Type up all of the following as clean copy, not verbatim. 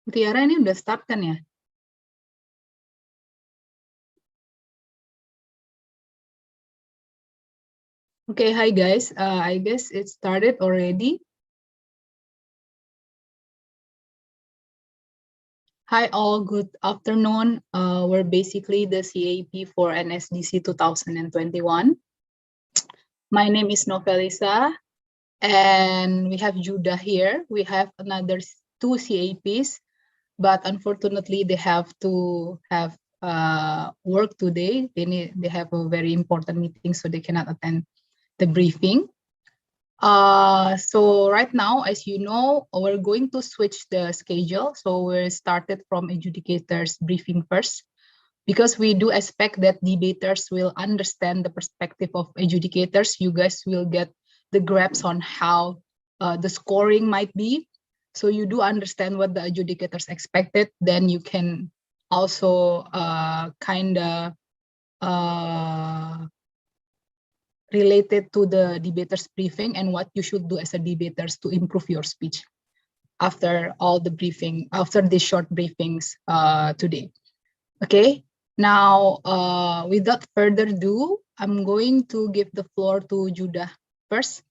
Tiara ini udah start kan ya? Okay, hi guys. I guess it started already. Hi all, good afternoon. We're basically the CAP for NSDC 2021. My name is Novelisa, and we have Judah here. We have another 2 CAPs, but unfortunately they have to have work today. They have a very important meeting, so they cannot attend the briefing. So right now, as you know, we're going to switch the schedule. So we started from Adjudicators Briefing first, because we do expect that debaters will understand the perspective of adjudicators. You guys will get the grasp on how the scoring might be. So you do understand what the adjudicators expected, then you can also kind of related to the debaters briefing and what you should do as a debaters to improve your speech after all the briefing, after these short briefings today. Okay, now without further ado, I'm going to give the floor to Judah first.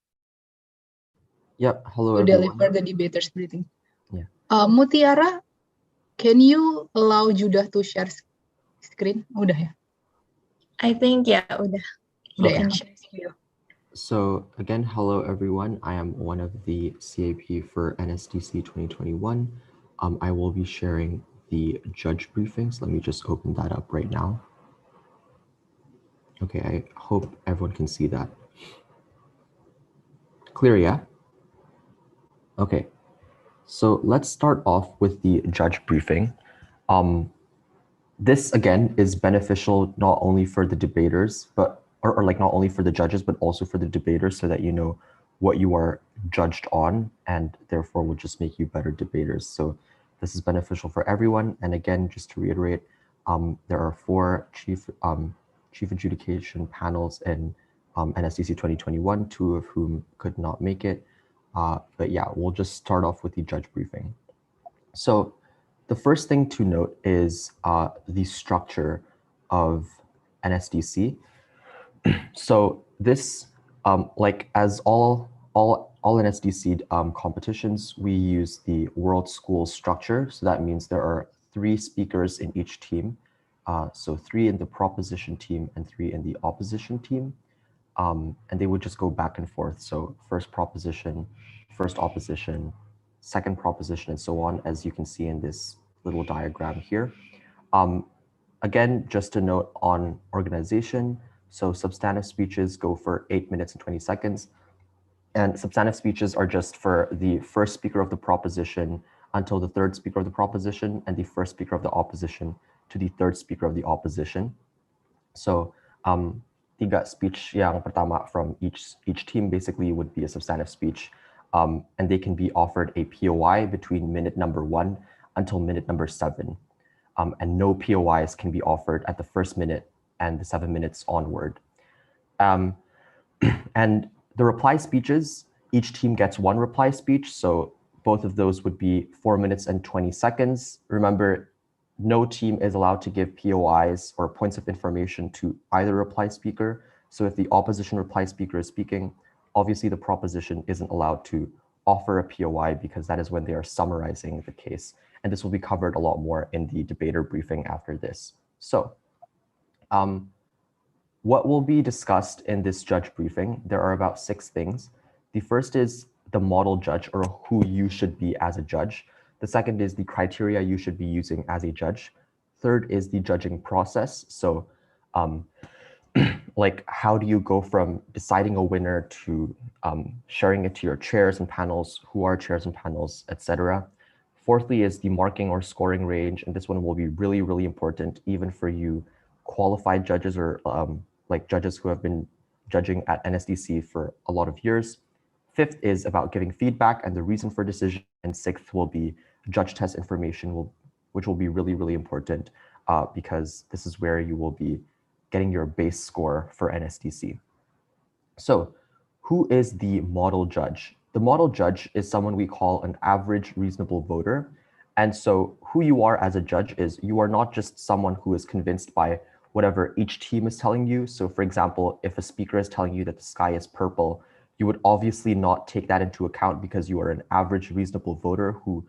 Yep, hello to everyone. deliver the debaters briefing. Yeah. Mutiara, can you allow Judah to share screen? Udah ya? I think yeah, udah. Udah Okay. ya? So again, hello everyone. I am one of the CAP for NSDC 2021. I will be sharing the judge briefings. Let me just open that up right now. Okay, I hope everyone can see that. Clear, yeah? Okay, so let's start off with the judge briefing. This again is beneficial not only for the debaters, but or like not only for the judges, but also for the debaters, so that you know what you are judged on, and therefore will just make you better debaters. So this is beneficial for everyone. And again, just to reiterate, there are 4 chief adjudication panels in NSDC 2021, 2 of whom could not make it. But yeah, we'll just start off with the judge briefing. So the first thing to note is the structure of NSDC. So this, like as all NSDC competitions, we use the World School structure. So that means there are 3 speakers in each team. So 3 in the proposition team and 3 in the opposition team. And they would just go back and forth. So first proposition, first opposition, second proposition, and so on, as you can see in this little diagram here. Again, just a note on organization. So substantive speeches go for 8 minutes and 20 seconds. And substantive speeches are just for the first speaker of the proposition until the third speaker of the proposition, and the first speaker of the opposition to the third speaker of the opposition. So 3 speech yang pertama from each team basically would be a substantive speech. And they can be offered a POI between minute number 1 until minute number 7. And no POIs can be offered at the first minute and the 7 minutes onward. And the reply speeches, each team gets 1 reply speech. So both of those would be 4 minutes and 20 seconds. Remember, no team is allowed to give POIs or points of information to either reply speaker. So if the opposition reply speaker is speaking, obviously the proposition isn't allowed to offer a POI, because that is when they are summarizing the case. And this will be covered a lot more in the debater briefing after this. So what will be discussed in this judge briefing? There are about 6 things. The first is the model judge, or who you should be as a judge. The second is the criteria you should be using as a judge. Third is the judging process. So like, how do you go from deciding a winner to sharing it to your chairs and panels, who are chairs and panels, etc. Fourthly is the marking or scoring range. And this one will be really, really important, even for you qualified judges or like judges who have been judging at NSDC for a lot of years. Fifth is about giving feedback and the reason for decision. And sixth will be judge test information, which will be really, really important because this is where you will be getting your base score for NSDC. So who is the model judge? The model judge is someone we call an average reasonable voter. And so who you are as a judge is you are not just someone who is convinced by whatever each team is telling you. So for example, if a speaker is telling you that the sky is purple, you would obviously not take that into account because you are an average reasonable voter who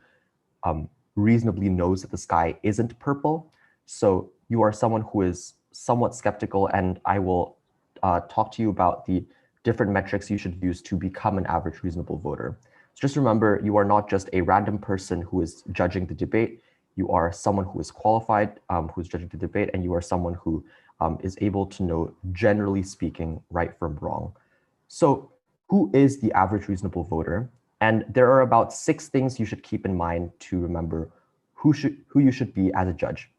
reasonably knows that the sky isn't purple. So you are someone who is somewhat skeptical, and I will talk to you about the different metrics you should use to become an average reasonable voter. So just remember, you are not just a random person who is judging the debate. You are someone who is qualified, who's judging the debate, and you are someone who is able to know, generally speaking, right from wrong. So who is the average reasonable voter? And there are about 6 things you should keep in mind to remember who you should be as a judge.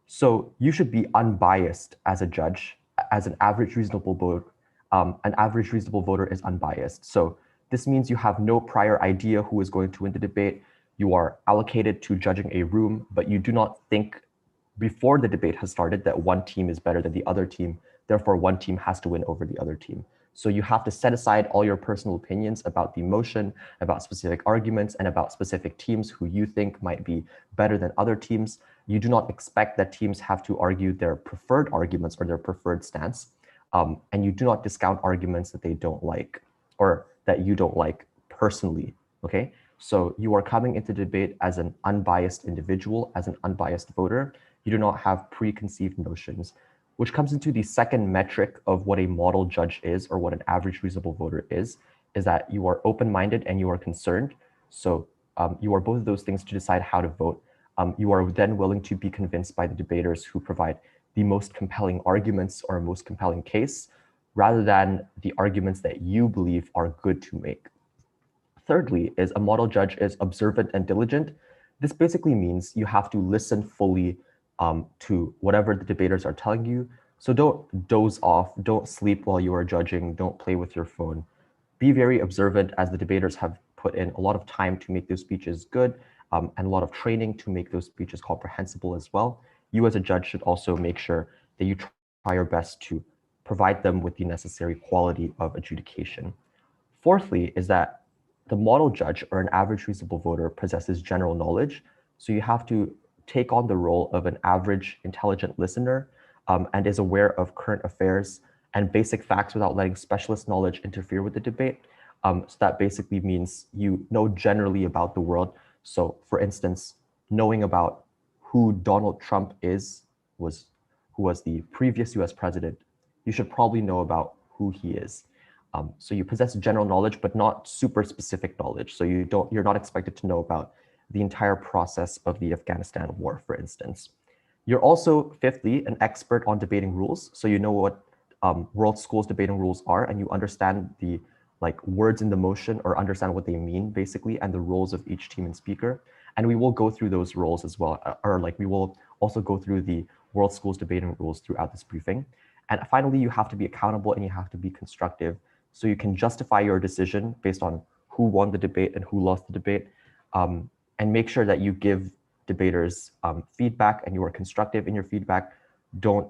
So you should be unbiased as a judge, as an average reasonable voter. An average reasonable voter is unbiased. So this means you have no prior idea who is going to win the debate. You are allocated to judging a room, but you do not think before the debate has started that one team is better than the other team. Therefore, one team has to win over the other team. So you have to set aside all your personal opinions about the motion, about specific arguments, and about specific teams who you think might be better than other teams. You do not expect that teams have to argue their preferred arguments or their preferred stance. And you do not discount arguments that they don't like or that you don't like personally, okay? So you are coming into debate as an unbiased individual, as an unbiased voter. You do not have preconceived notions, which comes into the second metric of what a model judge is, or what an average reasonable voter is that you are open-minded and you are concerned. So you are both of those things to decide how to vote. You are then willing to be convinced by the debaters who provide the most compelling arguments or most compelling case, rather than the arguments that you believe are good to make. Thirdly, is a model judge is observant and diligent. This basically means you have to listen fully to whatever the debaters are telling you. So don't doze off, don't sleep while you are judging, don't play with your phone. Be very observant, as the debaters have put in a lot of time to make those speeches good and a lot of training to make those speeches comprehensible as well. You as a judge should also make sure that you try your best to provide them with the necessary quality of adjudication. Fourthly, is that the model judge, or an average reasonable voter, possesses general knowledge. So you have to take on the role of an average intelligent listener and is aware of current affairs and basic facts without letting specialist knowledge interfere with the debate. So that basically means you know generally about the world. So for instance, knowing about who Donald Trump is, who was the previous US president, you should probably know about who he is. So you possess general knowledge, but not super specific knowledge. So you're not expected to know about the entire process of the Afghanistan war, for instance. You're also, fifthly, an expert on debating rules. So you know what World Schools debating rules are, and you understand the words in the motion, or understand what they mean basically, and the roles of each team and speaker. And we will go through those roles as well, we will also go through the World Schools debating rules throughout this briefing. And finally, you have to be accountable and you have to be constructive. So you can justify your decision based on who won the debate and who lost the debate, and make sure that you give debaters feedback and you are constructive in your feedback. Don't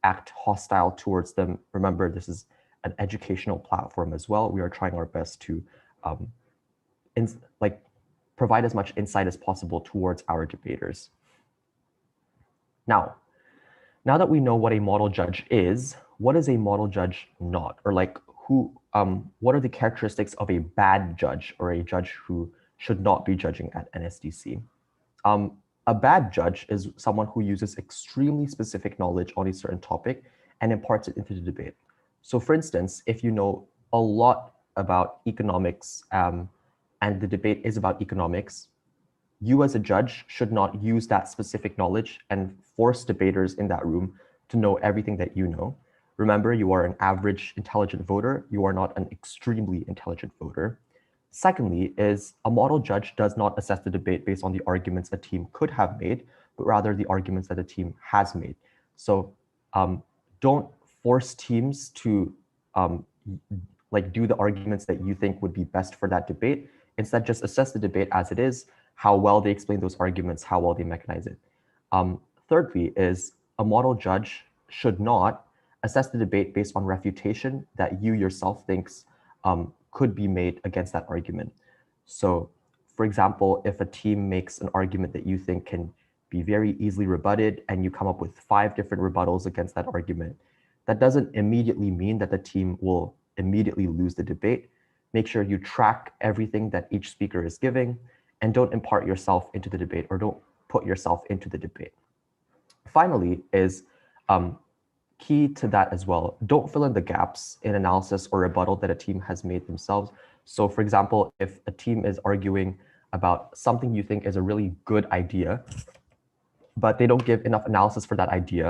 act hostile towards them. Remember, this is an educational platform as well. We are trying our best to provide as much insight as possible towards our debaters. Now that we know what a model judge is, what is a model judge not? Or what are the characteristics of a bad judge, or a judge who should not be judging at NSDC? A bad judge is someone who uses extremely specific knowledge on a certain topic and imparts it into the debate. So for instance, if you know a lot about economics and the debate is about economics, you as a judge should not use that specific knowledge and force debaters in that room to know everything that you know. Remember, you are an average intelligent voter. You are not an extremely intelligent voter. Secondly, is a model judge does not assess the debate based on the arguments a team could have made, but rather the arguments that a team has made. So don't force teams to do the arguments that you think would be best for that debate. Instead, just assess the debate as it is, how well they explain those arguments, how well they mechanize it. Thirdly, is a model judge should not assess the debate based on refutation that you yourself thinks could be made against that argument. So, for example, if a team makes an argument that you think can be very easily rebutted and you come up with 5 different rebuttals against that argument, that doesn't immediately mean that the team will immediately lose the debate. Make sure you track everything that each speaker is giving and don't impart yourself into the debate or don't put yourself into the debate. Finally is key to that as well. Don't fill in the gaps in analysis or rebuttal that a team has made themselves. So for example, if a team is arguing about something you think is a really good idea, but they don't give enough analysis for that idea,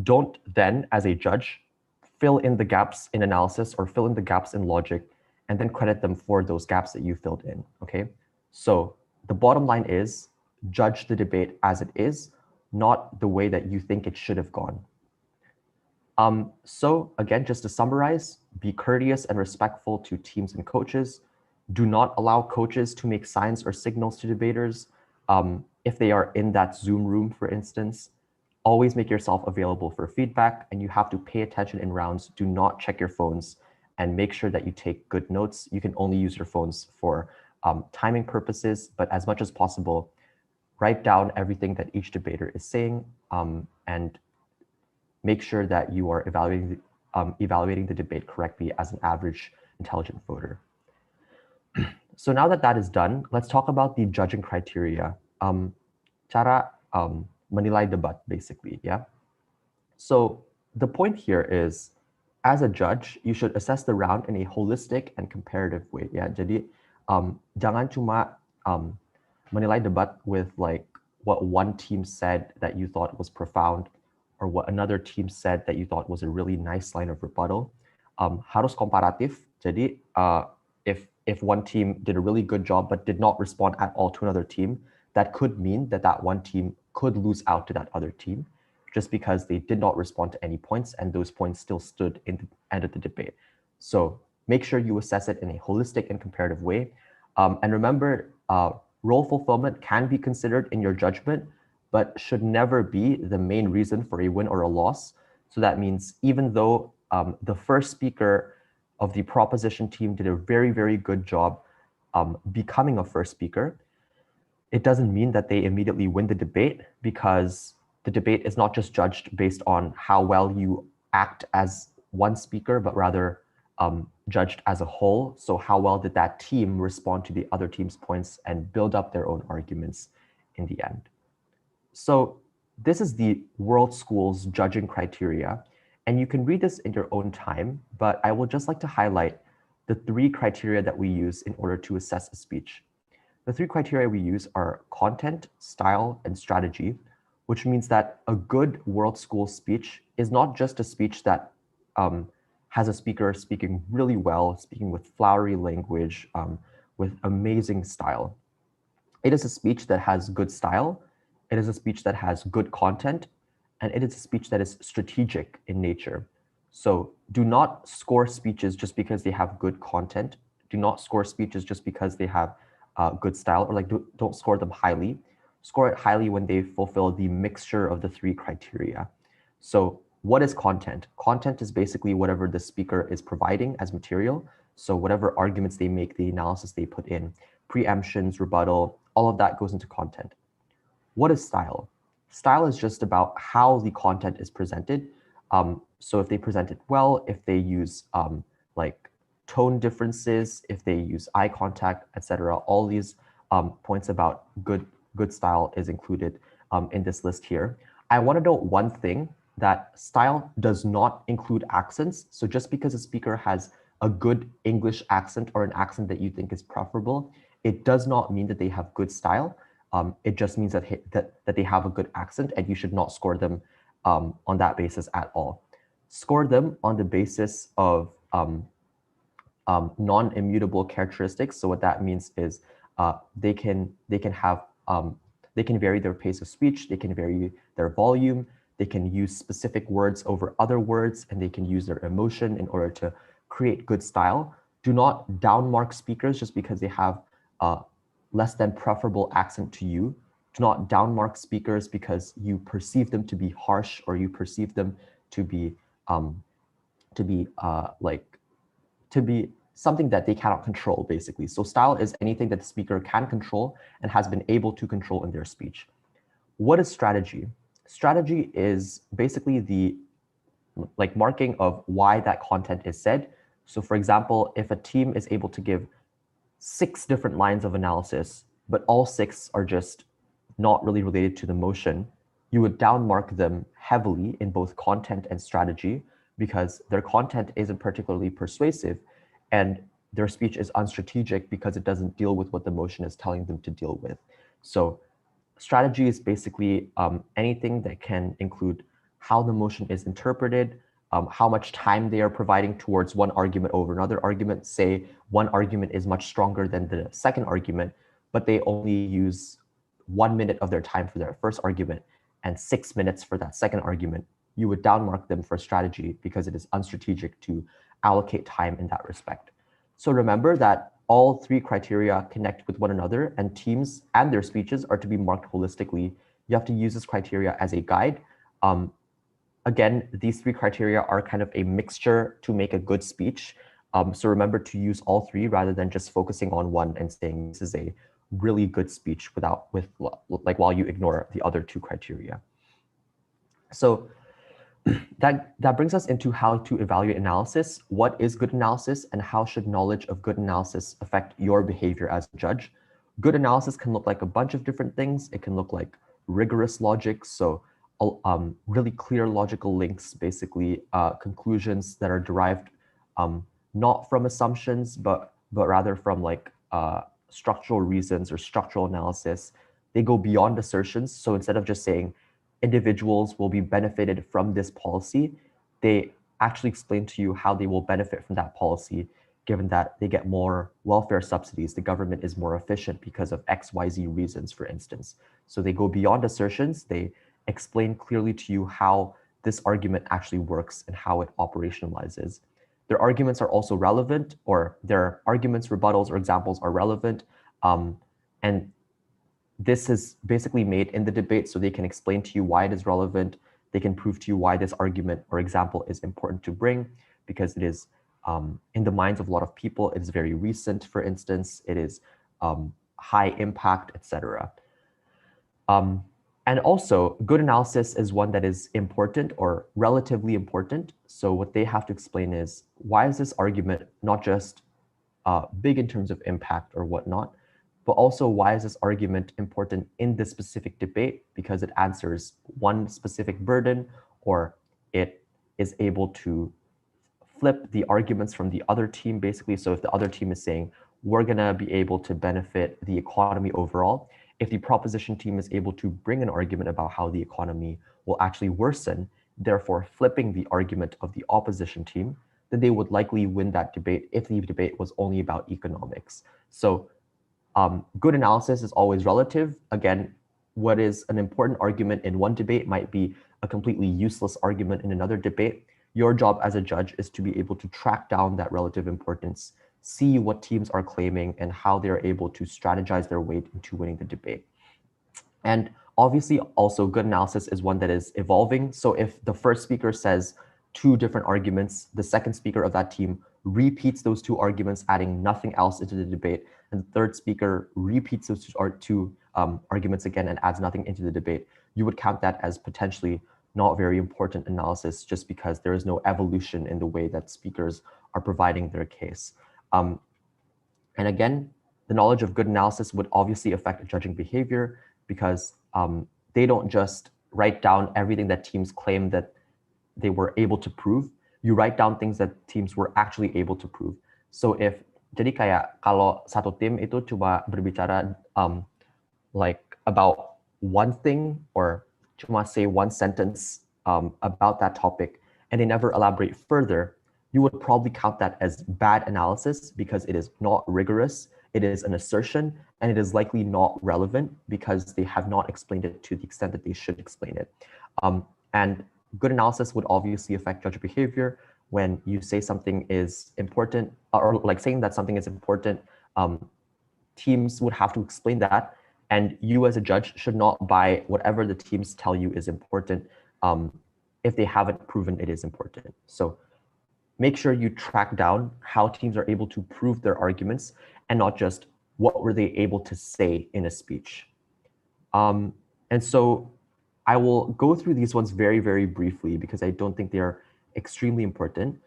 don't then, as a judge, fill in the gaps in analysis or fill in the gaps in logic and then credit them for those gaps that you filled in, okay? So the bottom line is judge the debate as it is, not the way that you think it should have gone. So again, just to summarize, be courteous and respectful to teams and coaches. Do not allow coaches to make signs or signals to debaters. If they are in that Zoom room, for instance, always make yourself available for feedback, and you have to pay attention in rounds. Do not check your phones and make sure that you take good notes. You can only use your phones for timing purposes, but as much as possible, write down everything that each debater is saying and make sure that you are evaluating the debate correctly as an average intelligent voter. So now that that is done, let's talk about the judging criteria. Cara menilai debat, basically, yeah? So the point here is, as a judge, you should assess the round in a holistic and comparative way, ya. Jadi, jangan cuma menilai debat with like what one team said that you thought was profound or what another team said that you thought was a really nice line of rebuttal. Harus komparatif. Jadi, if one team did a really good job but did not respond at all to another team, that could mean that that one team could lose out to that other team just because they did not respond to any points and those points still stood in the end of the debate. So make sure you assess it in a holistic and comparative way. And remember, role fulfillment can be considered in your judgment, but should never be the main reason for a win or a loss. So that means even though the first speaker of the proposition team did a very, very good job becoming a first speaker, it doesn't mean that they immediately win the debate, because the debate is not just judged based on how well you act as one speaker, but rather judged as a whole. So how well did that team respond to the other team's points and build up their own arguments in the end? So this is the World School's judging criteria, and you can read this in your own time, but I will just like to highlight the 3 criteria that we use in order to assess a speech. The 3 criteria we use are content, style, and strategy, which means that a good World School speech is not just a speech that has a speaker speaking really well, speaking with flowery language, with amazing style. It is a speech that has good style, it is a speech that has good content, and it is a speech that is strategic in nature. So do not score speeches just because they have good content. Do not score speeches just because they have good style, or like don't score them highly. Score it highly when they fulfill the mixture of the 3 criteria. So what is content? Content is basically whatever the speaker is providing as material. So whatever arguments they make, the analysis they put in, preemptions, rebuttal, all of that goes into content. What is style? Style is just about how the content is presented. So if they present it well, if they use like tone differences, if they use eye contact, etc., all these points about good style is included in this list here. I want to note one thing, that style does not include accents. So just because a speaker has a good English accent or an accent that you think is preferable, it does not mean that they have good style. It just means that they have a good accent, and you should not score them on that basis at all. Score them on the basis of non-immutable characteristics. So what that means is they can vary their pace of speech, they can vary their volume, they can use specific words over other words, and they can use their emotion in order to create good style. Do not downmark speakers just because they have less than preferable accent to you. Do not downmark speakers because you perceive them to be harsh, or you perceive them to be something that they cannot control, basically. So style is anything that the speaker can control and has been able to control in their speech. What is strategy? Strategy is basically the marking of why that content is said. So for example, if a team is able to give 6 different lines of analysis, but all 6 are just not really related to the motion, you would downmark them heavily in both content and strategy because their content isn't particularly persuasive and their speech is unstrategic because it doesn't deal with what the motion is telling them to deal with. So strategy is basically anything that can include how the motion is interpreted, how much time they are providing towards one argument over another argument. Say one argument is much stronger than the second argument, but they only use 1 minute of their time for their first argument and 6 minutes for that second argument. You would downmark them for strategy because it is unstrategic to allocate time in that respect. So remember that all 3 criteria connect with one another, and teams and their speeches are to be marked holistically. You have to use this criteria as a guide. Again, these 3 criteria are kind of a mixture to make a good speech. So remember to use all 3 rather than just focusing on one and saying this is a really good speech while you ignore the other 2 criteria. So that brings us into how to evaluate analysis. What is good analysis, and how should knowledge of good analysis affect your behavior as a judge? Good analysis can look like a bunch of different things. It can look like rigorous logic, so really clear logical links, basically conclusions that are derived not from assumptions, but rather from structural reasons or structural analysis. They go beyond assertions. So instead of just saying individuals will be benefited from this policy, they actually explain to you how they will benefit from that policy, given that they get more welfare subsidies. The government is more efficient because of XYZ reasons, for instance. So they go beyond assertions. They explain clearly to you how this argument actually works and how it operationalizes. Their arguments are also relevant, or their arguments, rebuttals, or examples are relevant. And this is basically made in the debate so they can explain to you why it is relevant. They can prove to you why this argument or example is important to bring because it is in the minds of a lot of people. It is very recent, for instance. It is high impact, etc. And also, good analysis is one that is important or relatively important. So what they have to explain is, why is this argument not just big in terms of impact or whatnot, but also why is this argument important in this specific debate? Because it answers one specific burden, or it is able to flip the arguments from the other team, basically. So if the other team is saying, we're gonna be able to benefit the economy overall, if the proposition team is able to bring an argument about how the economy will actually worsen, therefore flipping the argument of the opposition team, then they would likely win that debate if the debate was only about economics. So good analysis is always relative. Again, what is an important argument in one debate might be a completely useless argument in another debate. Your job as a judge is to be able to track down that relative importance, see what teams are claiming and how they're able to strategize their way into winning the debate. And obviously also good analysis is one that is evolving. So if the first speaker says 2 different arguments, the second speaker of that team repeats those 2 arguments, adding nothing else into the debate, and the third speaker repeats those 2 arguments again and adds nothing into the debate, you would count that as potentially not very important analysis just because there is no evolution in the way that speakers are providing their case. And again, the knowledge of good analysis would obviously affect judging behavior because they don't just write down everything that teams claim that they were able to prove. You write down things that teams were actually able to prove. So jadi kayak kalau satu tim itu cuma berbicara about one thing or cuma say one sentence about that topic and they never elaborate further, you would probably count that as bad analysis because it is not rigorous, it is an assertion, and it is likely not relevant because they have not explained it to the extent that they should explain it. And good analysis would obviously affect judge behavior. When you say something is important, or saying that something is important, teams would have to explain that, and you as a judge should not buy whatever the teams tell you is important if they haven't proven it is important. So make sure you track down how teams are able to prove their arguments and not just what were they able to say in a speech. And so I will go through these ones very, very briefly because I don't think they are extremely important.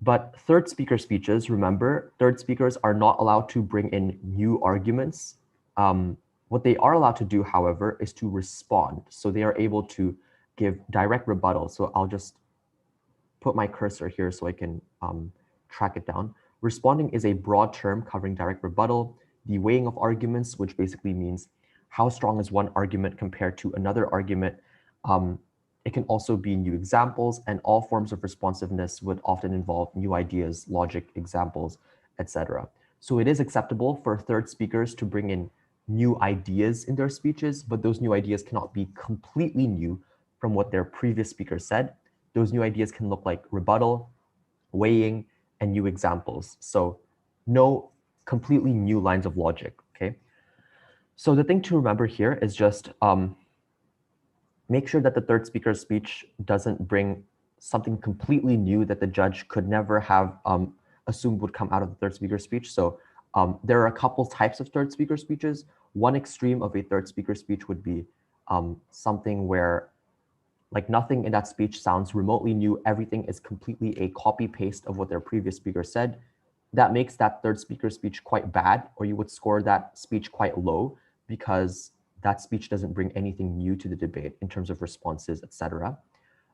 But third speaker speeches, remember, third speakers are not allowed to bring in new arguments. What they are allowed to do, however, is to respond. So they are able to give direct rebuttal. So I'll just put my cursor here so I can track it down. Responding is a broad term covering direct rebuttal, the weighing of arguments, which basically means how strong is one argument compared to another argument. It can also be new examples, and all forms of responsiveness would often involve new ideas, logic, examples, etc. So it is acceptable for third speakers to bring in new ideas in their speeches, but those new ideas cannot be completely new from what their previous speaker said. Those new ideas can look like rebuttal, weighing, and new examples. So no completely new lines of logic, okay? So the thing to remember here is just make sure that the third speaker's speech doesn't bring something completely new that the judge could never have assumed would come out of the third speaker's speech. So there are a couple types of third speaker speeches. One extreme of a third speaker speech would be something where like nothing in that speech sounds remotely new. Everything is completely a copy paste of what their previous speaker said. That makes that third speaker speech quite bad, or you would score that speech quite low because that speech doesn't bring anything new to the debate in terms of responses, etc.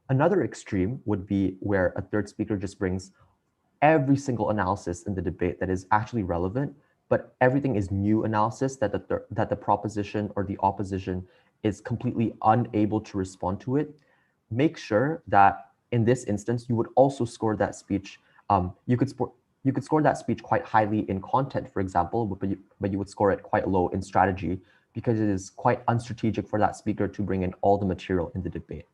Another extreme would be where a third speaker just brings every single analysis in the debate that is actually relevant, but everything is new analysis that the proposition or the opposition is completely unable to respond to it. Make sure that in this instance, you would also score that speech. You could score that speech quite highly in content, for example, but you would score it quite low in strategy because it is quite unstrategic for that speaker to bring in all the material in the debate.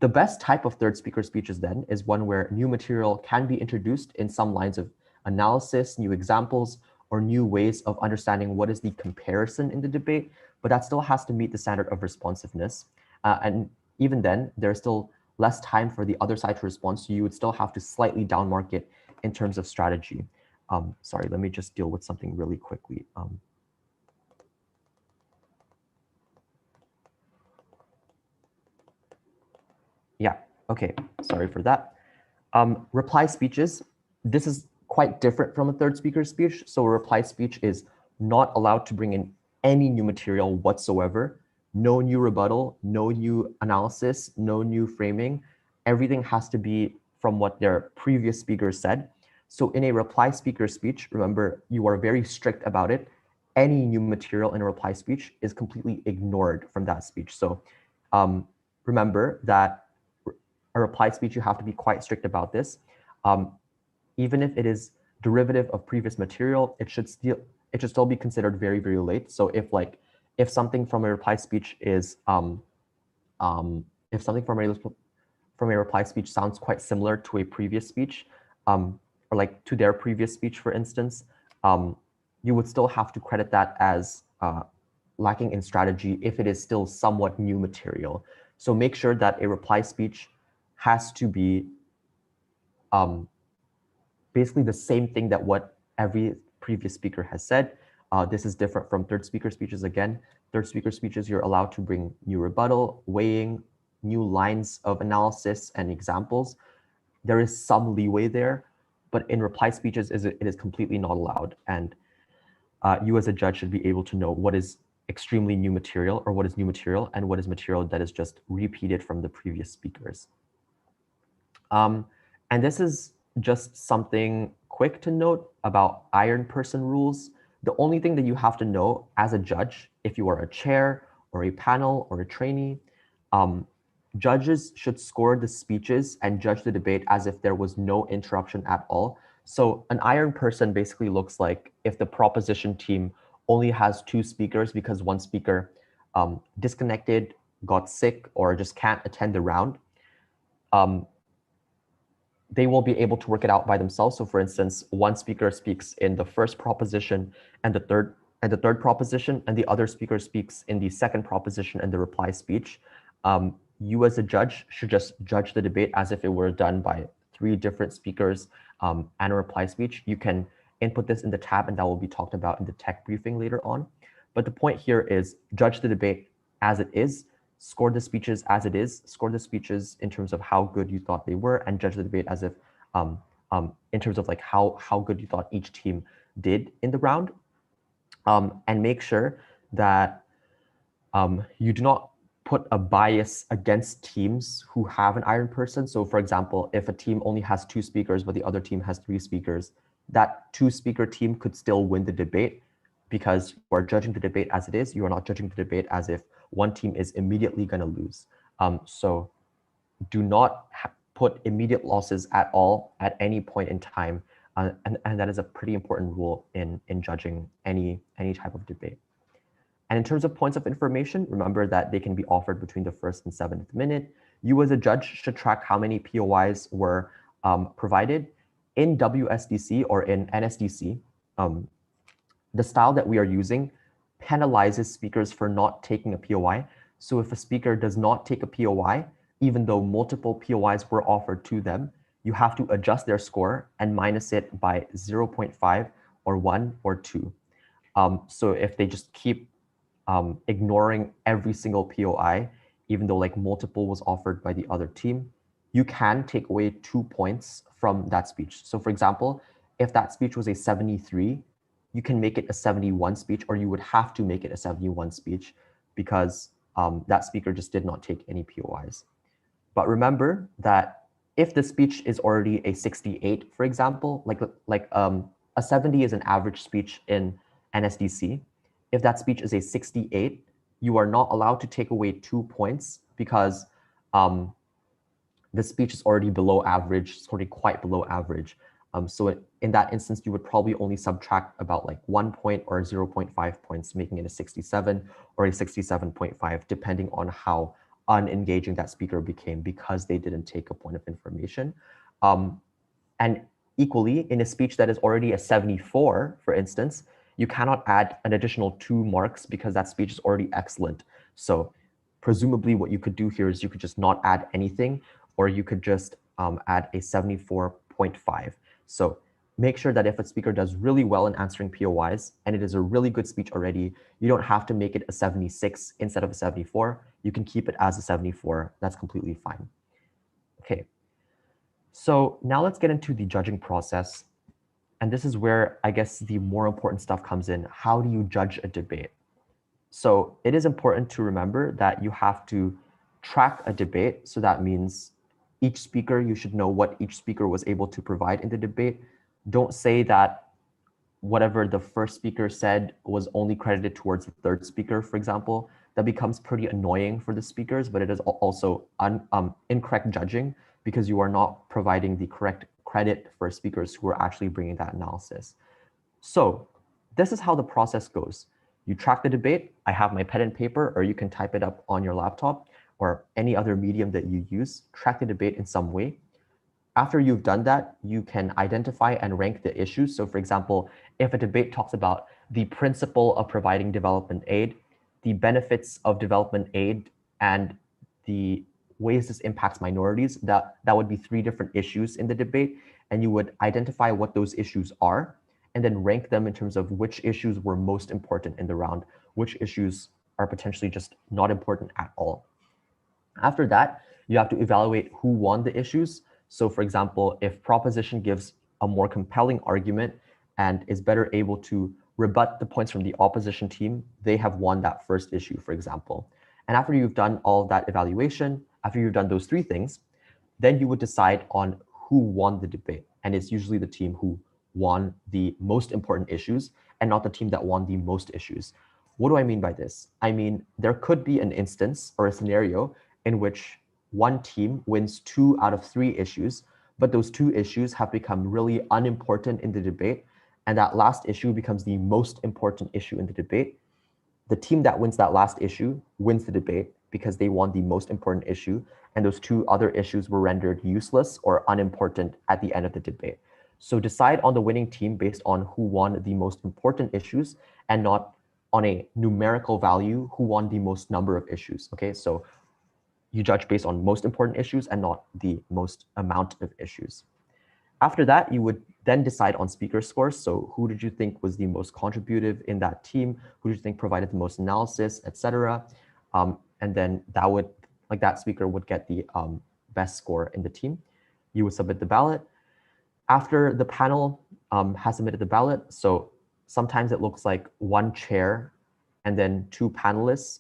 The best type of third speaker speeches then is one where new material can be introduced in some lines of analysis, new examples, or new ways of understanding what is the comparison in the debate, but that still has to meet the standard of responsiveness. And even then, there's still less time for the other side to respond, so you would still have to slightly downmark it in terms of strategy. Sorry, let me just deal with something really quickly. Yeah, okay, sorry for that. Reply speeches, this is quite different from a third speaker speech. So a reply speech is not allowed to bring in any new material whatsoever, no new rebuttal, no new analysis, no new framing. Everything has to be from what their previous speaker said. So in a reply speaker speech, remember, you are very strict about it. Any new material in a reply speech is completely ignored from that speech. So remember that a reply speech, you have to be quite strict about this. Even if it is derivative of previous material, it should still be considered very, very late. So if something from a reply speech is if something from a reply speech sounds quite similar to a previous speech, or like to their previous speech, for instance, you would still have to credit that as lacking in strategy if it is still somewhat new material. So make sure that a reply speech has to be basically the same thing that what every previous speaker has said. This is different from third speaker speeches. Again, third speaker speeches, you're allowed to bring new rebuttal, weighing, new lines of analysis and examples. There is some leeway there, but in reply speeches, it is completely not allowed. And you as a judge should be able to know what is extremely new material or what is new material and what is material that is just repeated from the previous speakers. And this is just something quick to note about iron person rules. The only thing that you have to know as a judge, if you are a chair or a panel or a trainee, judges should score the speeches and judge the debate as if there was no interruption at all. So an iron person basically looks like if the proposition team only has 2 speakers because one speaker disconnected, got sick, or just can't attend the round. They will be able to work it out by themselves. So for instance, one speaker speaks in the first proposition and the third proposition, and the other speaker speaks in the second proposition and the reply speech. You as a judge should just judge the debate as if it were done by 3 different speakers and a reply speech, you can input this in the tab, and that will be talked about in the tech briefing later on. But the point here is judge the debate as it is, score the speeches as it is, score the speeches in terms of how good you thought they were, and judge the debate as if in terms of like how good you thought each team did in the round. And make sure that you do not put a bias against teams who have an iron person. So for example, if a team only has 2 speakers, but the other team has 3 speakers, that 2-speaker team could still win the debate because you are judging the debate as it is. You are not judging the debate as if one team is immediately going to lose. So do not put immediate losses at all at any point in time. And that is a pretty important rule in judging any type of debate. And in terms of points of information, remember that they can be offered between the 1st and 7th minute. You as a judge should track how many POIs were provided. In WSDC or in NSDC, the style that we are using penalizes speakers for not taking a POI. So if a speaker does not take a POI, even though multiple POIs were offered to them, you have to adjust their score and minus it by 0.5 or 1 or 2. So if they just keep ignoring every single POI, even though like multiple was offered by the other team, you can take away 2 points from that speech. So for example, if that speech was a 73, you can make it a 71 speech, or you would have to make it a 71 speech because that speaker just did not take any POIs. But remember that if the speech is already a 68, for example, like a 70 is an average speech in NSDC. If that speech is a 68, you are not allowed to take away 2 points because the speech is already below average, it's already quite below average. So in that instance, you would probably only subtract about like 1 point or 0.5 points, making it a 67 or a 67.5, depending on how unengaging that speaker became because they didn't take a point of information. And equally, in a speech that is already a 74, for instance, you cannot add an additional 2 marks because that speech is already excellent. So presumably what you could do here is you could just not add anything, or you could just add a 74.5. So make sure that if a speaker does really well in answering POIs and it is a really good speech already, you don't have to make it a 76 instead of a 74. You can keep it as a 74. That's completely fine. Okay. So now let's get into the judging process. And this is where I guess the more important stuff comes in. How do you judge a debate? So it is important to remember that you have to track a debate. So that means each speaker, you should know what each speaker was able to provide in the debate. Don't say that whatever the first speaker said was only credited towards the third speaker, for example. That becomes pretty annoying for the speakers, but it is also incorrect judging because you are not providing the correct credit for speakers who are actually bringing that analysis. So this is how the process goes. You track the debate. I have my pen and paper, or you can type it up on your laptop or any other medium that you use. Track the debate in some way. After you've done that, you can identify and rank the issues. So for example, if a debate talks about the principle of providing development aid, the benefits of development aid, and the ways this impacts minorities, that would be 3 different issues in the debate. And you would identify what those issues are, and then rank them in terms of which issues were most important in the round, which issues are potentially just not important at all. After that, you have to evaluate who won the issues. So for example, if proposition gives a more compelling argument and is better able to rebut the points from the opposition team, they have won that first issue, for example. And after you've done all of that evaluation, after you've done those 3 things, then you would decide on who won the debate. And it's usually the team who won the most important issues and not the team that won the most issues. What do I mean by this? I mean, there could be an instance or a scenario in which one team wins 2 out of 3 issues, but those 2 issues have become really unimportant in the debate, and that last issue becomes the most important issue in the debate. The team that wins that last issue wins the debate because they won the most important issue, and those 2 other issues were rendered useless or unimportant at the end of the debate. So decide on the winning team based on who won the most important issues and not on a numerical value who won the most number of issues, okay? So you judge based on most important issues and not the most amount of issues. After that, you would then decide on speaker scores. So who did you think was the most contributive in that team? Who did you think provided the most analysis, etc. And then that speaker would get the best score in the team. You would submit the ballot. After the panel has submitted the ballot, so sometimes it looks like one chair and then two panelists.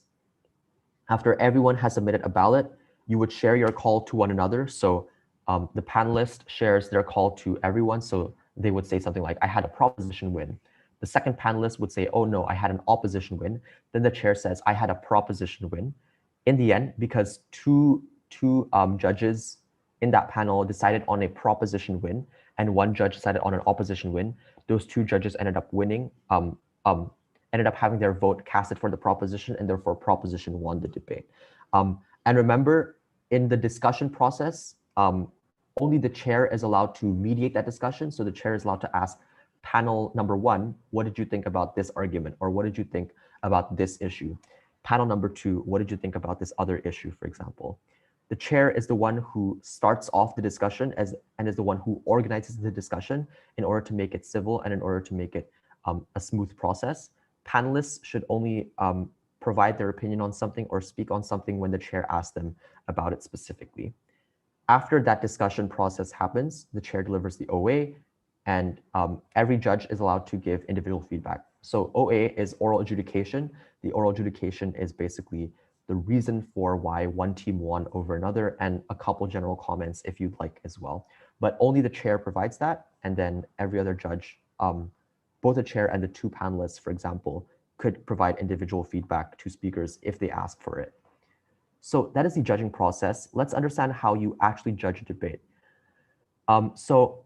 After everyone has submitted a ballot, you would share your call to one another. So the panelist shares their call to everyone. So they would say something like, I had a proposition win. The second panelist would say, oh no, I had an opposition win. Then the chair says, I had a proposition win. In the end, because two judges in that panel decided on a proposition win and one judge decided on an opposition win, those two judges ended up winning, ended up having their vote casted for the proposition, and therefore proposition won the debate. And remember, in the discussion process, only the chair is allowed to mediate that discussion. So the chair is allowed to ask panel number one, what did you think about this argument? Or what did you think about this issue? Panel number two, what did you think about this other issue, for example? The chair is the one who starts off the discussion and is the one who organizes the discussion in order to make it civil and in order to make it a smooth process. Panelists should only provide their opinion on something or speak on something when the chair asks them about it specifically. After that discussion process happens, the chair delivers the OA, and every judge is allowed to give individual feedback. So OA is oral adjudication. The oral adjudication is basically the reason for why one team won over another, and a couple general comments if you'd like as well. But only the chair provides that, and then every other judge, both the chair and the two panelists, for example, could provide individual feedback to speakers if they ask for it. So that is the judging process. Let's understand how you actually judge a debate. So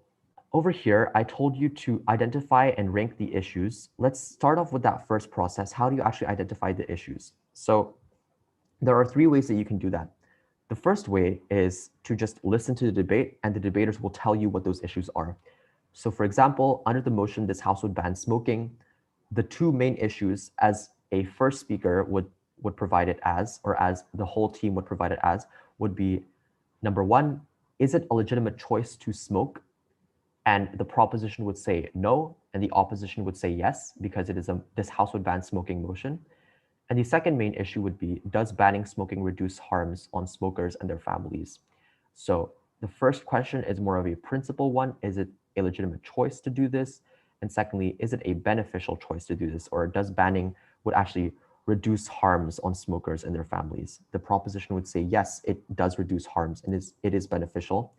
over here, I told you to identify and rank the issues. Let's start off with that first process. How do you actually identify the issues? So there are three ways that you can do that. The first way is to just listen to the debate, and the debaters will tell you what those issues are. So for example, under the motion, this House would ban smoking, the two main issues, as a first speaker would provide it as, or as the whole team would provide it as, would be number one, is it a legitimate choice to smoke? And the proposition would say no, and the opposition would say yes, because it is this House would ban smoking motion. And the second main issue would be, does banning smoking reduce harms on smokers and their families? So the first question is more of a principle one. Is it a legitimate choice to do this? And secondly, is it a beneficial choice to do this? Or does banning would actually reduce harms on smokers and their families? The proposition would say, yes, it does reduce harms and it is beneficial.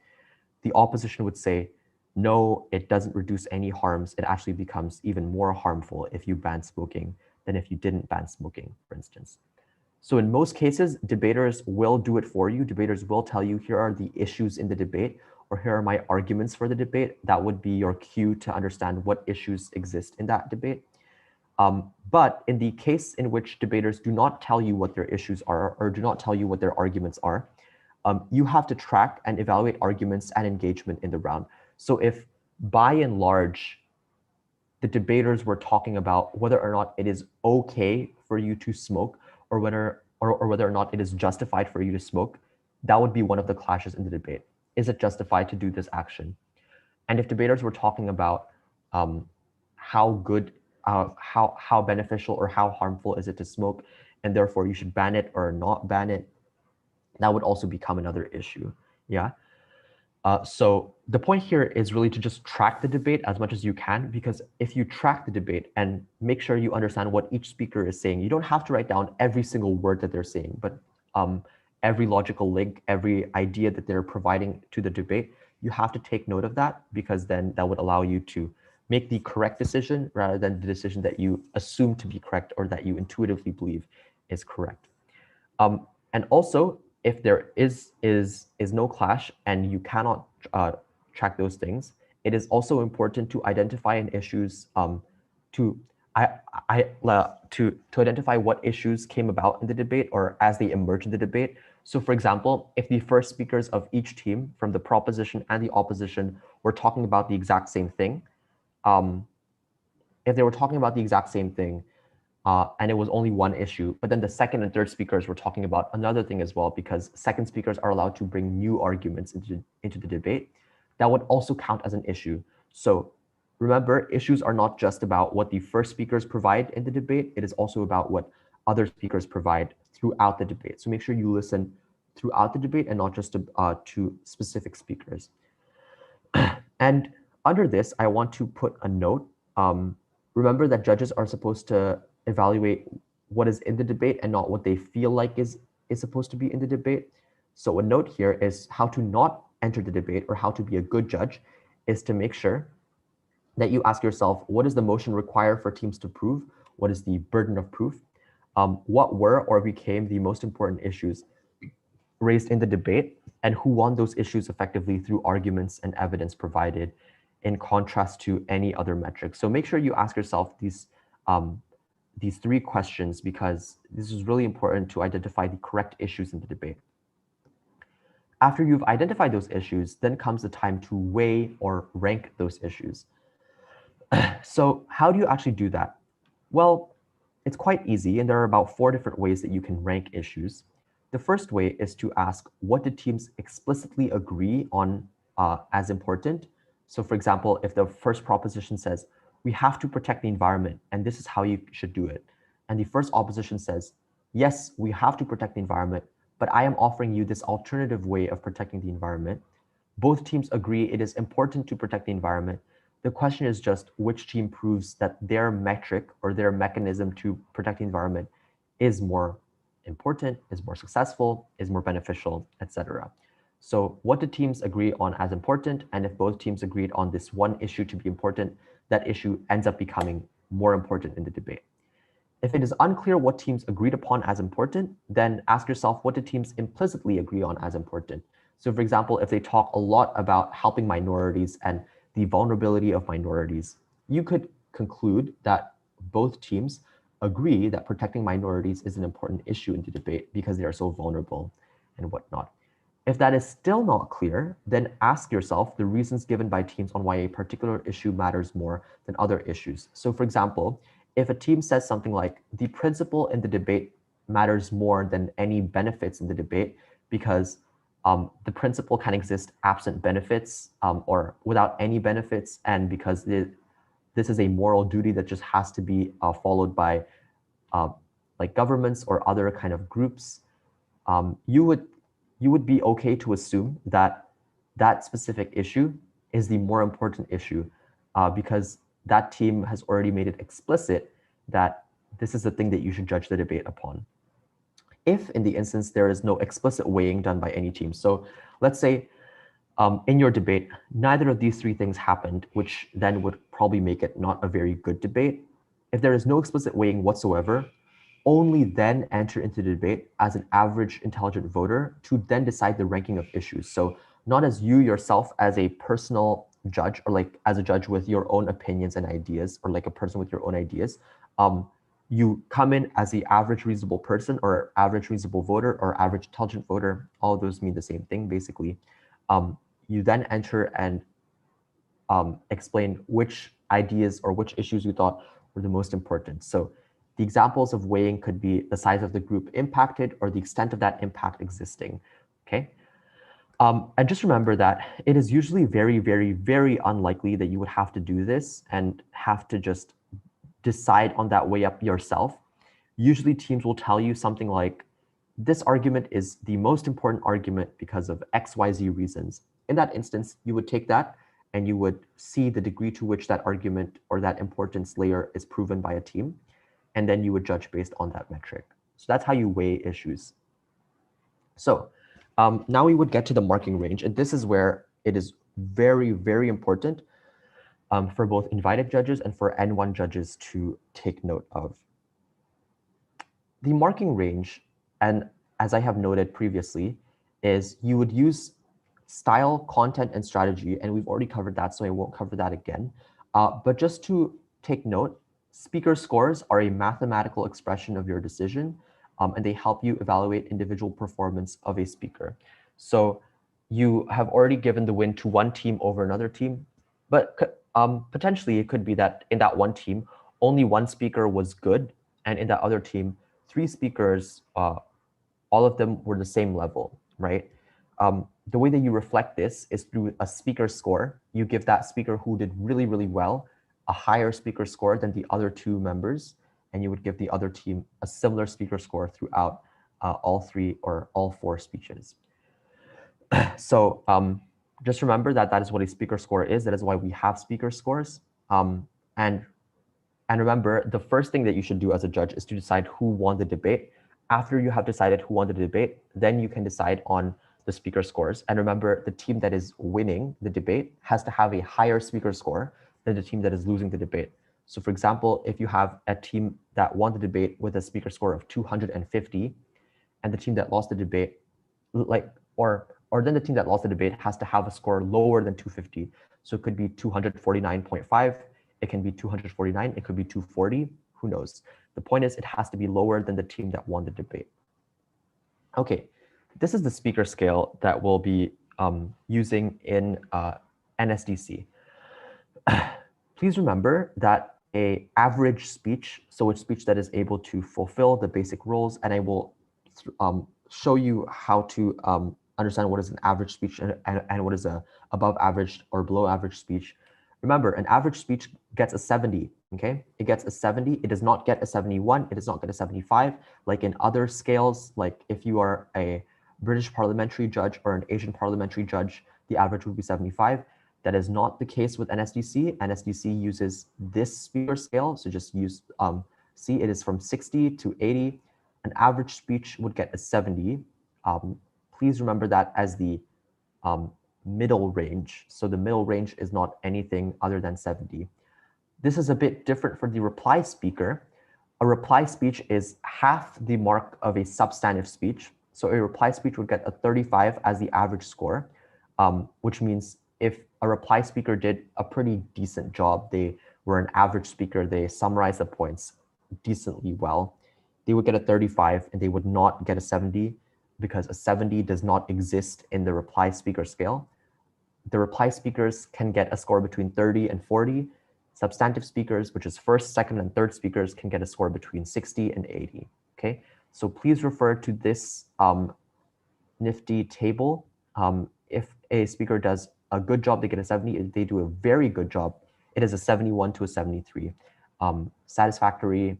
The opposition would say, no, it doesn't reduce any harms. It actually becomes even more harmful if you ban smoking than if you didn't ban smoking, for instance. So in most cases, debaters will do it for you. Debaters will tell you, here are the issues in the debate, or here are my arguments for the debate. That would be your cue to understand what issues exist in that debate. But in the case in which debaters do not tell you what their issues are, or do not tell you what their arguments are, you have to track and evaluate arguments and engagement in the round. So if by and large, the debaters were talking about whether or not it is okay for you to smoke, or whether or not it is justified for you to smoke, that would be one of the clashes in the debate. Is it justified to do this action? And if debaters were talking about how beneficial or how harmful is it to smoke, and therefore you should ban it or not ban it, that would also become another issue. Yeah. So the point here is really to just track the debate as much as you can, because if you track the debate and make sure you understand what each speaker is saying, you don't have to write down every single word that they're saying, but every logical link, every idea that they're providing to the debate, you have to take note of that, because then that would allow you to make the correct decision rather than the decision that you assume to be correct or that you intuitively believe is correct. And also, if there is no clash and you cannot track those things, it is also important to identify an issues to identify what issues came about in the debate or as they emerge in the debate. So for example, if the first speakers of each team from the proposition and the opposition were talking about the exact same thing, if they were talking about the exact same thing, and it was only one issue. But then the second and third speakers were talking about another thing as well, because second speakers are allowed to bring new arguments into the debate. That would also count as an issue. So remember, issues are not just about what the first speakers provide in the debate. It is also about what other speakers provide throughout the debate. So make sure you listen throughout the debate and not just to specific speakers. And under this, I want to put a note. Remember that judges are supposed to evaluate what is in the debate and not what they feel like is supposed to be in the debate. So a note here is how to not enter the debate, or how to be a good judge, is to make sure that you ask yourself, what does the motion require for teams to prove? What is the burden of proof? What were or became the most important issues raised in the debate, and who won those issues effectively through arguments and evidence provided, in contrast to any other metric. So make sure you ask yourself these three questions, because this is really important to identify the correct issues in the debate. After you've identified those issues, then comes the time to weigh or rank those issues. So how do you actually do that? Well, it's quite easy, and there are about 4 different ways that you can rank issues. The first way is to ask, what did teams explicitly agree on as important? So for example, if the first proposition says, we have to protect the environment, and this is how you should do it, and the first opposition says, yes, we have to protect the environment, but I am offering you this alternative way of protecting the environment. Both teams agree it is important to protect the environment. The question is just which team proves that their metric or their mechanism to protect the environment is more important, is more successful, is more beneficial, etc. So what do teams agree on as important? And if both teams agreed on this one issue to be important, that issue ends up becoming more important in the debate. If it is unclear what teams agreed upon as important, then ask yourself, what did teams implicitly agree on as important? So for example, if they talk a lot about helping minorities and the vulnerability of minorities, you could conclude that both teams agree that protecting minorities is an important issue in the debate because they are so vulnerable and whatnot. If that is still not clear, then ask yourself the reasons given by teams on why a particular issue matters more than other issues. So for example, if a team says something like, the principle in the debate matters more than any benefits in the debate because the principle can exist absent benefits or without any benefits, and because this is a moral duty that just has to be followed by like governments or other kind of groups, you would be okay to assume that that specific issue is the more important issue because that team has already made it explicit that this is the thing that you should judge the debate upon. If in the instance there is no explicit weighing done by any team, so let's say in your debate, neither of these 3 things happened, which then would probably make it not a very good debate. If there is no explicit weighing whatsoever, only then enter into the debate as an average intelligent voter to then decide the ranking of issues. So not as you yourself as a personal judge, or like as a judge with your own opinions and ideas, or like a person with your own ideas. You come in as the average reasonable person, or average reasonable voter, or average intelligent voter. All of those mean the same thing, basically. You then enter and explain which ideas or which issues you thought were the most important. So the examples of weighing could be the size of the group impacted or the extent of that impact existing, okay? And just remember that it is usually very, very, very unlikely that you would have to do this and have to just decide on that way up yourself. Usually teams will tell you something like, this argument is the most important argument because of XYZ reasons. In that instance, you would take that and you would see the degree to which that argument or that importance layer is proven by a team, and then you would judge based on that metric. So that's how you weigh issues. So now we would get to the marking range, and this is where it is very, very important for both invited judges and for N1 judges to take note of. The marking range, and as I have noted previously, is you would use style, content, and strategy, and we've already covered that, so I won't cover that again. But just to take note, speaker scores are a mathematical expression of your decision, and they help you evaluate individual performance of a speaker. So you have already given the win to one team over another team, but potentially it could be that in that one team, only one speaker was good and in that other team, 3 speakers, all of them were the same level, right? The way that you reflect this is through a speaker score. You give that speaker who did really, really well a higher speaker score than the other 2 members, and you would give the other team a similar speaker score throughout all 3 or all 4 speeches. So just remember that that is what a speaker score is. That is why we have speaker scores. And remember, the first thing that you should do as a judge is to decide who won the debate. After you have decided who won the debate, then you can decide on the speaker scores. And remember, the team that is winning the debate has to have a higher speaker score than the team that is losing the debate. So for example, if you have a team that won the debate with a speaker score of 250, and the team that lost the debate, or then the team that lost the debate has to have a score lower than 250. So it could be 249.5, it can be 249, it could be 240, who knows? The point is it has to be lower than the team that won the debate. Okay, this is the speaker scale that we'll be using in NSDC. Please remember that an average speech, so a speech that is able to fulfill the basic rules, and I will show you how to understand what is an average speech and what is a above average or below average speech. Remember, an average speech gets a 70, okay? It gets a 70, it does not get a 71, it does not get a 75. Like in other scales, like if you are a British parliamentary judge or an Asian parliamentary judge, the average would be 75. That is not the case with NSDC. NSDC uses this speaker scale, so just use, see, it is from 60 to 80. An average speech would get a 70. Please remember that as the middle range. So the middle range is not anything other than 70. This is a bit different for the reply speaker. A reply speech is half the mark of a substantive speech. So a reply speech would get a 35 as the average score, which means if a reply speaker did a pretty decent job, they were an average speaker, they summarized the points decently well, they would get a 35 and they would not get a 70 because a 70 does not exist in the reply speaker scale. The reply speakers can get a score between 30 and 40. Substantive speakers, which is first, second, and third speakers, can get a score between 60 and 80. Okay, so please refer to this nifty table. If a speaker does a good job, they get a 70. If they do a very good job, it is a 71 to a 73. Satisfactory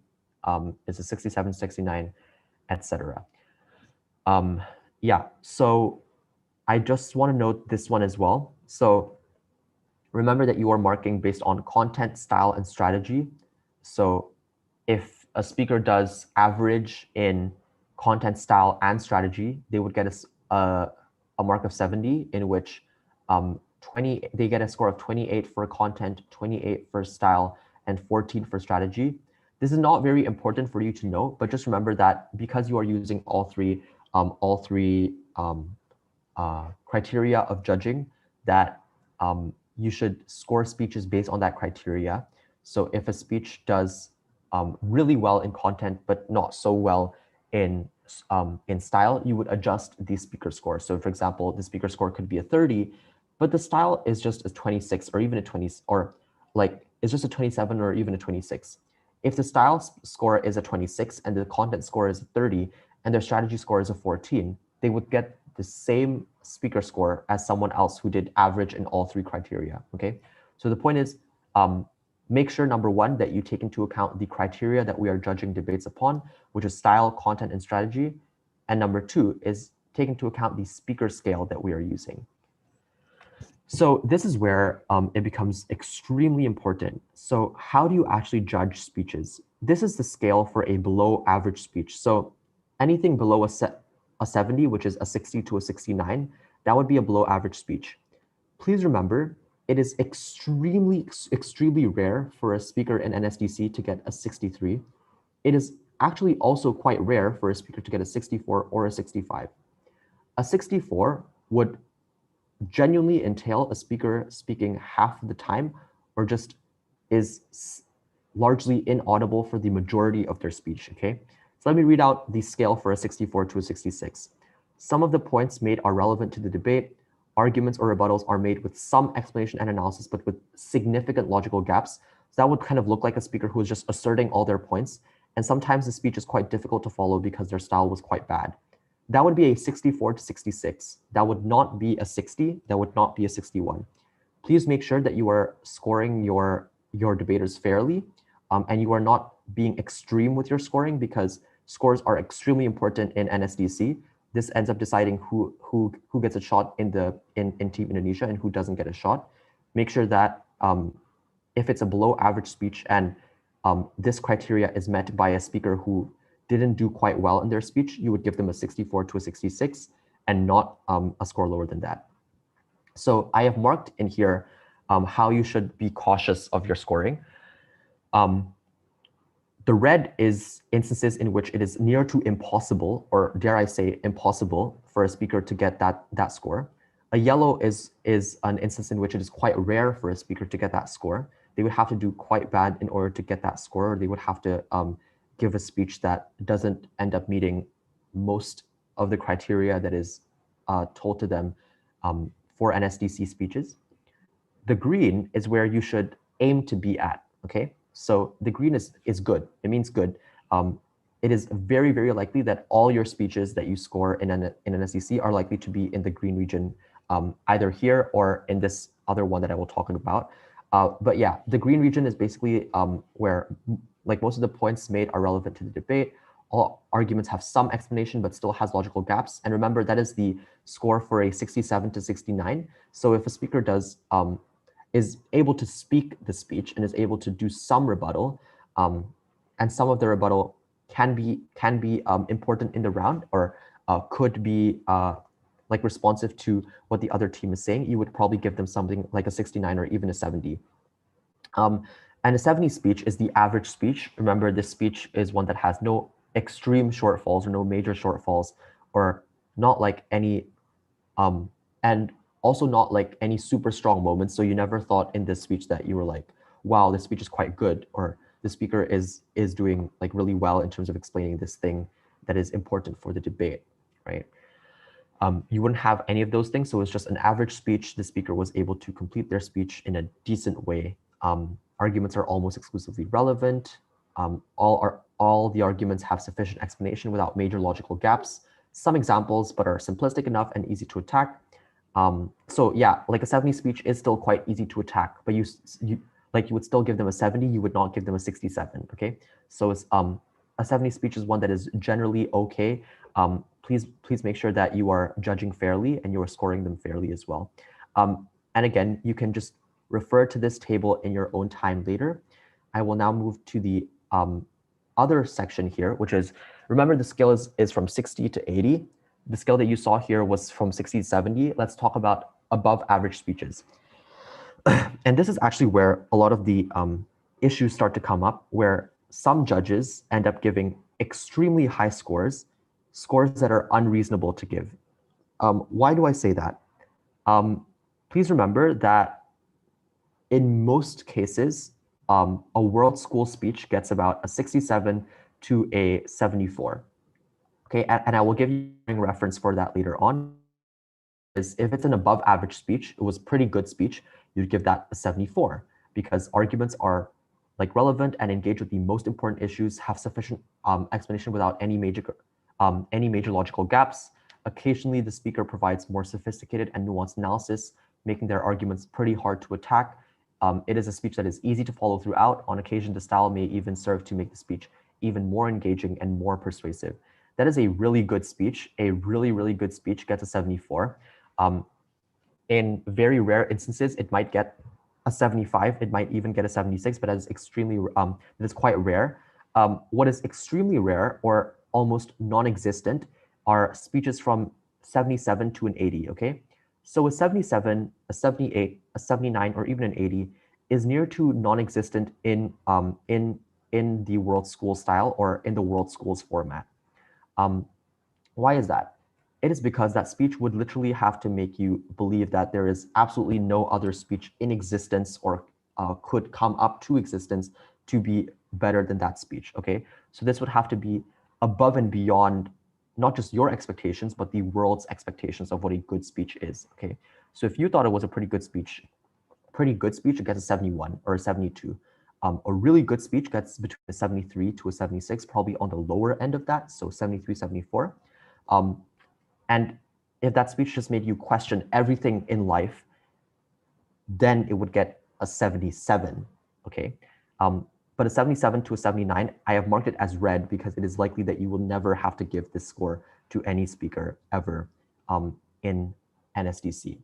is a 67, 69, etc. Yeah, so I just want to note this one as well. So remember that you are marking based on content, style, and strategy. So if a speaker does average in content, style, and strategy, they would get a mark of 70, in which they get a score of 28 for content, 28 for style, and 14 for strategy. This is not very important for you to know, but just remember that because you are using all three criteria of judging, that you should score speeches based on that criteria. So if a speech does really well in content, but not so well in style, you would adjust the speaker score. So for example, the speaker score could be a 30, but the style is just a 26 or even a 20, or like it's just a 27 or even a 26. If the style score is a 26 and the content score is a 30 and their strategy score is a 14, they would get the same speaker score as someone else who did average in all three criteria, okay? So the point is, make sure, number one, that you take into account the criteria that we are judging debates upon, which is style, content, and strategy. And number two is take into account the speaker scale that we are using. So this is where it becomes extremely important. So how do you actually judge speeches? This is the scale for a below average speech. So anything below a 70, which is a 60 to a 69, that would be a below average speech. Please remember, it is extremely rare for a speaker in NSDC to get a 63. It is actually also quite rare for a speaker to get a 64 or a 65. A 64 would genuinely entail a speaker speaking half of the time or just is largely inaudible for the majority of their speech, okay? So let me read out the scale for a 64 to a 66. Some of the points made are relevant to the debate. Arguments or rebuttals are made with some explanation and analysis, but with significant logical gaps. So that would kind of look like a speaker who is just asserting all their points and sometimes the speech is quite difficult to follow because their style was quite bad. That would be a 64 to 66. That would not be a 60. That would not be a 61. Please make sure that you are scoring your debaters fairly, and you are not being extreme with your scoring, because scores are extremely important in NSDC. This ends up deciding who gets a shot in Team Indonesia and who doesn't get a shot. Make sure that if it's a below average speech and this criteria is met by a speaker who didn't do quite well in their speech, you would give them a 64 to a 66 and not a score lower than that. So I have marked in here how you should be cautious of your scoring. The red is instances in which it is near to impossible, or dare I say impossible, for a speaker to get that score. A yellow is an instance in which it is quite rare for a speaker to get that score. They would have to do quite bad in order to get that score. Or they would have to give a speech that doesn't end up meeting most of the criteria that is told to them for NSDC speeches. The green is where you should aim to be at, okay? So the green is good. It means good. It is very, very likely that all your speeches that you score in an NSDC are likely to be in the green region, either here or in this other one that I will talk about. But yeah, the green region is basically where like most of the points made are relevant to the debate. All arguments have some explanation, but still has logical gaps. And remember, that is the score for a 67 to 69. So if a speaker is able to speak the speech and is able to do some rebuttal, and some of the rebuttal can be important in the round, or could be like responsive to what the other team is saying, you would probably give them something like a 69 or even a 70. And a 70 speech is the average speech. Remember, this speech is one that has no extreme shortfalls or no major shortfalls, or not like any, and also not like any super strong moments. So you never thought in this speech that you were like, wow, this speech is quite good, or the speaker is doing like really well in terms of explaining this thing that is important for the debate, right? You wouldn't have any of those things. So it's just an average speech. The speaker was able to complete their speech in a decent way. Arguments are almost exclusively relevant. All the arguments have sufficient explanation without major logical gaps. Some examples, but are simplistic enough and easy to attack. So yeah, like a 70 speech is still quite easy to attack, but you would still give them a 70, you would not give them a 67, okay? So it's a 70 speech is one that is generally okay. Please make sure that you are judging fairly and you are scoring them fairly as well. And again, you can just refer to this table in your own time later. I will now move to the other section here, which is, remember the scale is from 60 to 80. The scale that you saw here was from 60 to 70. Let's talk about above average speeches. And this is actually where a lot of the issues start to come up, where some judges end up giving extremely high scores that are unreasonable to give. Why do I say that? Please remember that in most cases, a world school speech gets about a 67 to a 74. Okay, and I will give you a reference for that later on. If it's an above average speech, it was pretty good speech, you'd give that a 74, because arguments are like relevant and engage with the most important issues, have sufficient explanation without any major logical gaps. Occasionally, the speaker provides more sophisticated and nuanced analysis, making their arguments pretty hard to attack. It is a speech that is easy to follow throughout. On occasion, the style may even serve to make the speech even more engaging and more persuasive. That is a really good speech. A really, really good speech gets a 74. In very rare instances, it might get a 75. It might even get a 76, but that is extremely, that is quite rare. What is extremely rare or almost non-existent are speeches from 77 to an 80, okay? So a 77, a 78, a 79, or even an 80 is near to non-existent in the world school style or in the world schools format. Why is that? It is because that speech would literally have to make you believe that there is absolutely no other speech in existence or could come up to existence to be better than that speech, okay? So this would have to be above and beyond not just your expectations, but the world's expectations of what a good speech is, okay? So if you thought it was a pretty good speech, it gets a 71 or a 72. A really good speech gets between a 73 to a 76, probably on the lower end of that, so 73, 74. And if that speech just made you question everything in life, then it would get a 77, okay? But a 77 to a 79, I have marked it as red because it is likely that you will never have to give this score to any speaker ever in NSDC.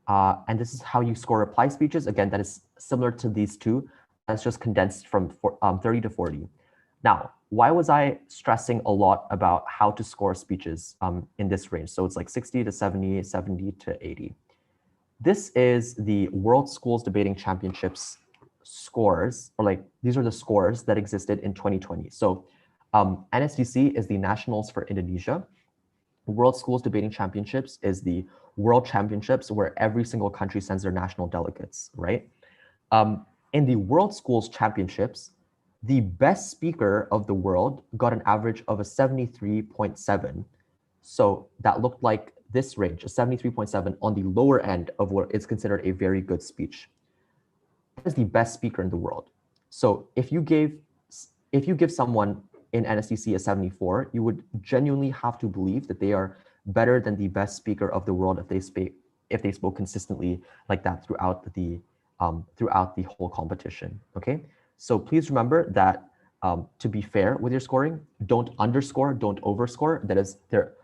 And this is how you score reply speeches. Again, that is similar to these two. That's just condensed from 30 to 40. Now, why was I stressing a lot about how to score speeches in this range? So it's like 60 to 70, 70 to 80. This is the World Schools Debating Championships scores, or like these are the scores that existed in 2020. So NSDC is the Nationals for Indonesia. World Schools Debating Championships is the World Championships where every single country sends their national delegates, right? In the World Schools Championships, the best speaker of the world got an average of a 73.7. So that looked like this range, a 73.7 on the lower end of what is considered a very good speech. That is the best speaker in the world. So if you give someone in NSDC a 74, you would genuinely have to believe that they are better than the best speaker of the world if they spoke consistently like that throughout the whole competition. Okay, so please remember that to be fair with your scoring, don't underscore, don't overscore. That is there,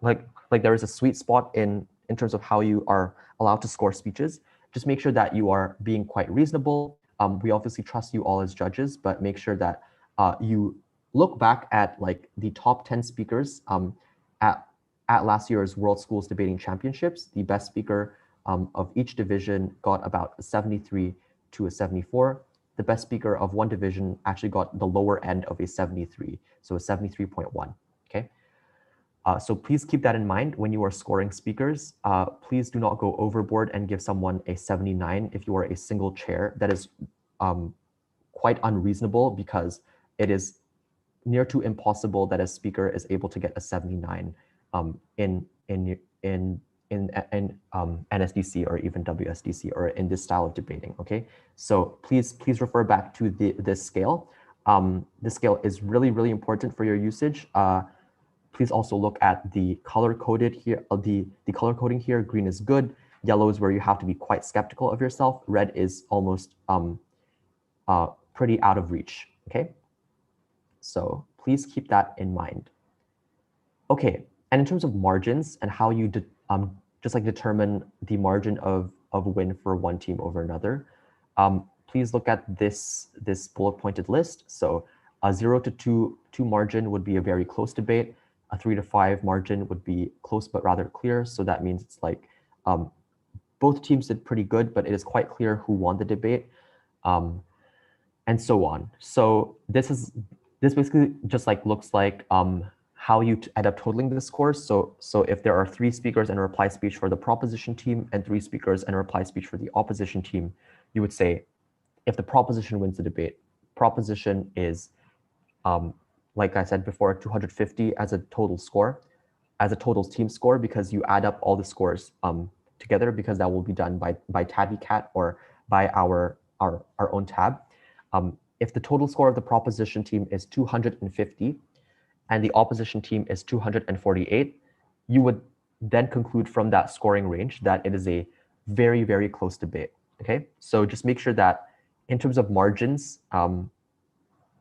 like there is a sweet spot in terms of how you are allowed to score speeches. Just make sure that you are being quite reasonable. We obviously trust you all as judges, but make sure that you look back at like the top 10 speakers at last year's World Schools Debating Championships. The best speaker of each division got about a 73 to a 74. The best speaker of one division actually got the lower end of a 73, so a 73.1, okay? So please keep that in mind when you are scoring speakers. Please do not go overboard and give someone a 79 if you are a single chair. That is quite unreasonable because it is near to impossible that a speaker is able to get a 79 in NSDC or even WSDC or in this style of debating. Okay, so please refer back to this scale. This scale is really important for your usage. Please also look at the color coded here. The color coding here. Green is good. Yellow is where you have to be quite skeptical of yourself. Red is almost pretty out of reach. Okay. So please keep that in mind. Okay, and in terms of margins and how you just like determine the margin of win for one team over another, please look at this bullet pointed list. So a 0 to 2 margin would be a very close debate. A 3 to 5 margin would be close but rather clear. So that means it's like both teams did pretty good, but it is quite clear who won the debate, and so on. So this basically just like looks like how you end up totaling the scores. So if there are 3 speakers and a reply speech for the proposition team and 3 speakers and a reply speech for the opposition team, you would say if the proposition wins the debate, proposition is, like I said before, 250 as a total score, as a total team score, because you add up all the scores together, because that will be done by TabbyCat or by our own tab. If the total score of the proposition team is 250 and the opposition team is 248, you would then conclude from that scoring range that it is a very close debate. Okay, so just make sure that in terms of margins,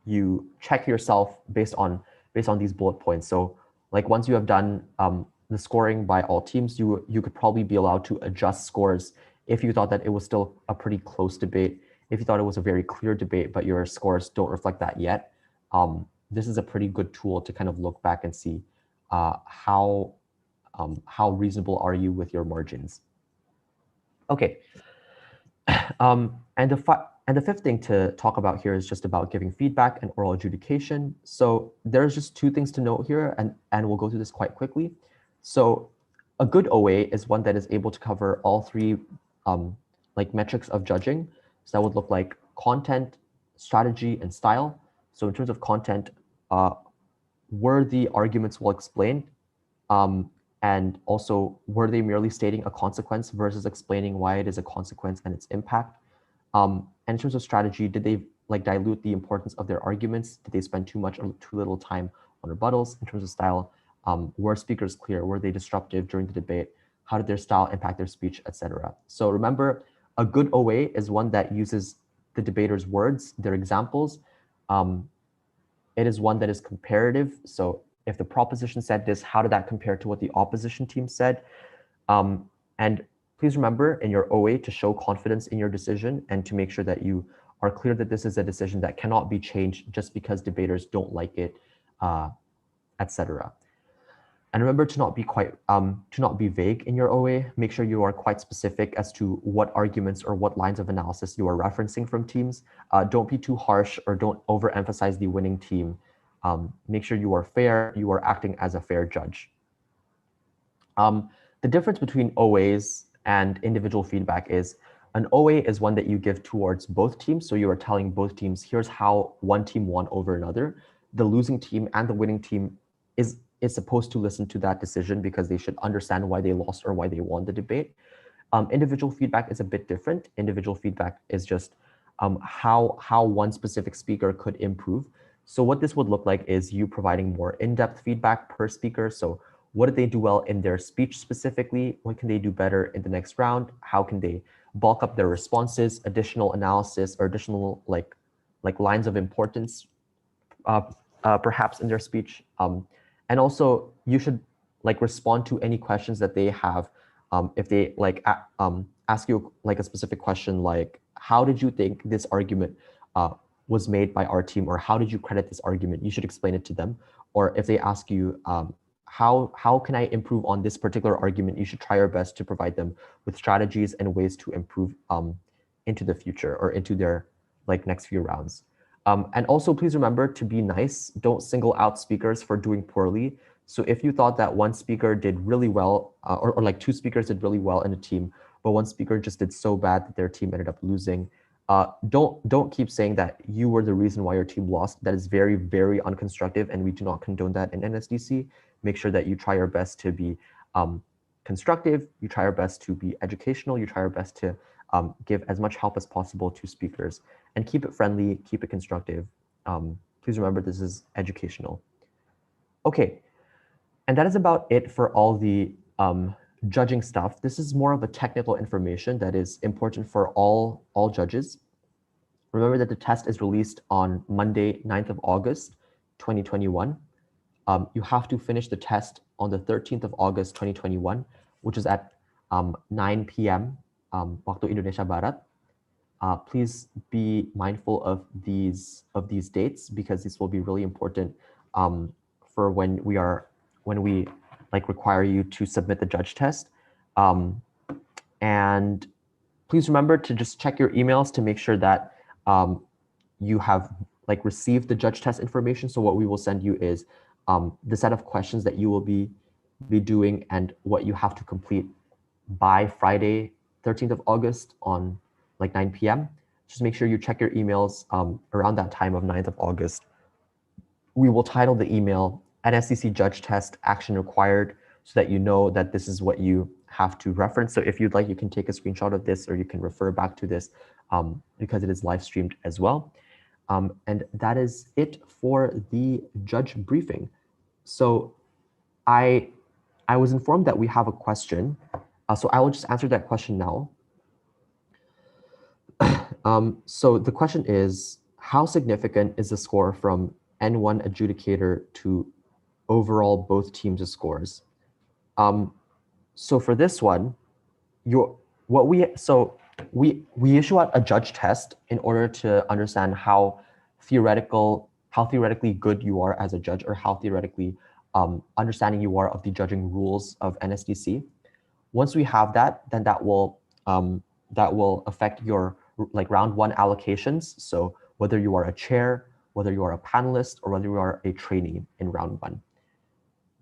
you check yourself based on these bullet points. So like once you have done the scoring by all teams, you could probably be allowed to adjust scores if you thought that it was still a pretty close debate. If you thought it was a very clear debate, but your scores don't reflect that yet, this is a pretty good tool to kind of look back and see how reasonable are you with your margins. Okay, and the fifth thing to talk about here is just about giving feedback and oral adjudication. So there's just 2 things to note here, and we'll go through this quite quickly. So a good OA is one that is able to cover all 3 like metrics of judging. So that would look like content, strategy, and style. So in terms of content, were the arguments well explained? And also, were they merely stating a consequence versus explaining why it is a consequence and its impact? And in terms of strategy, did they like dilute the importance of their arguments? Did they spend too much or too little time on rebuttals? In terms of style, were speakers clear? Were they disruptive during the debate? How did their style impact their speech, etc.? So remember, a good OA is one that uses the debater's words, their examples. It is one that is comparative. So if the proposition said this, how did that compare to what the opposition team said? And please remember in your OA to show confidence in your decision and to make sure that you are clear that this is a decision that cannot be changed just because debaters don't like it, etc. And remember to not be vague in your OA. Make sure you are quite specific as to what arguments or what lines of analysis you are referencing from teams. Don't be too harsh or don't overemphasize the winning team. Make sure you are fair, you are acting as a fair judge. The difference between OAs and individual feedback is an OA is one that you give towards both teams. So you are telling both teams, here's how one team won over another. The losing team and the winning team is supposed to listen to that decision because they should understand why they lost or why they won the debate. Individual feedback is a bit different. Individual feedback is just how one specific speaker could improve. So what this would look like is you providing more in-depth feedback per speaker. So what did they do well in their speech specifically? What can they do better in the next round? How can they bulk up their responses, additional analysis, or additional like lines of importance perhaps in their speech? And also you should like respond to any questions that they have. If they like ask you like a specific question, like how did you think this argument was made by our team, or how did you credit this argument? You should explain it to them. Or if they ask you, how can I improve on this particular argument? You should try your best to provide them with strategies and ways to improve into the future or into their like next few rounds. And also please remember to be nice. Don't single out speakers for doing poorly. So if you thought that one speaker did really well, or like two speakers did really well in a team, but one speaker just did so bad that their team ended up losing, don't keep saying that you were the reason why your team lost. That is very, very unconstructive, and we do not condone that in NSDC. Make sure that you try your best to be constructive, you try your best to be educational, you try your best to give as much help as possible to speakers, and keep it friendly, keep it constructive. Please remember this is educational. Okay, and that is about it for all the judging stuff. This is more of a technical information that is important for all judges. Remember that the test is released on Monday, 9th of August, 2021. You have to finish the test on the 13th of August, 2021, which is at 9 p.m. Waktu Indonesia Barat. Please be mindful of these dates because this will be really important for when we like require you to submit the judge test. And please remember to just check your emails to make sure that you have like received the judge test information. So what we will send you is the set of questions that you will be doing and what you have to complete by Friday, 13th of August on like 9 p.m. Just make sure you check your emails around that time of 9th of August. We will title the email NSDC Judge Test Action Required so that you know that this is what you have to reference. So if you'd like, you can take a screenshot of this or you can refer back to this because it is live streamed as well. And that is it for the judge briefing. So I was informed that we have a question. So I will just answer that question now. So the question is, how significant is the score from N1 adjudicator to overall both teams' scores? So for this one, we issue out a judge test in order to understand how theoretically good you are as a judge, or how theoretically understanding you are of the judging rules of NSDC. Once we have that, then that will affect your like round one allocations. So whether you are a chair, whether you are a panelist, or whether you are a trainee in round one.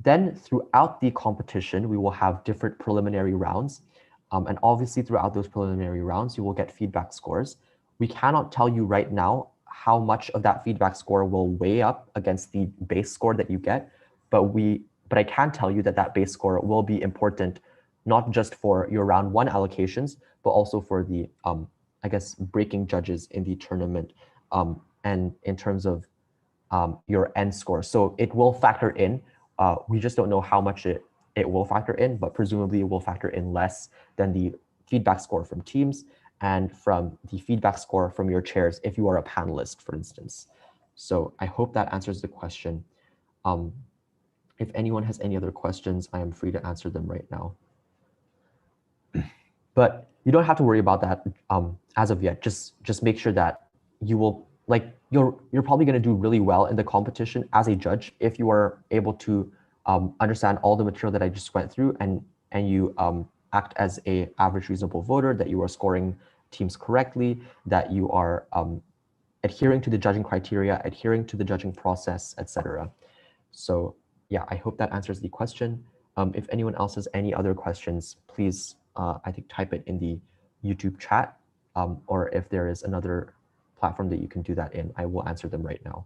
Then throughout the competition, we will have different preliminary rounds. And obviously throughout those preliminary rounds, you will get feedback scores. We cannot tell you right now how much of that feedback score will weigh up against the base score that you get, but I can tell you that that base score will be important, not just for your round one allocations, but also for the I guess, breaking judges in the tournament, and in terms of your end score. So it will factor in. We just don't know how much it will factor in, but presumably it will factor in less than the feedback score from teams and from the feedback score from your chairs if you are a panelist, for instance. So I hope that answers the question. If anyone has any other questions, I am free to answer them right now. But you don't have to worry about that as of yet. Just make sure that you will, like, you're probably going to do really well in the competition as a judge if you are able to understand all the material that I just went through, and you act as a average reasonable voter, that you are scoring teams correctly, that you are adhering to the judging criteria, adhering to the judging process, etc. So yeah, I hope that answers the question. If anyone else has any other questions, please, I think, type it in the YouTube chat, or if there is another platform that you can do that in, I will answer them right now.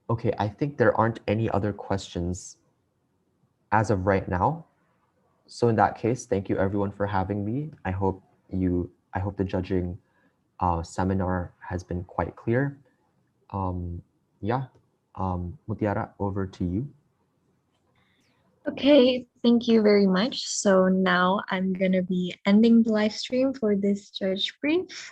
Okay, I think there aren't any other questions as of right now. So in that case, thank you everyone for having me. I hope the judging seminar has been quite clear. Yeah, Mutiara, over to you. Okay, thank you very much. So now I'm gonna be ending the live stream for this judge brief.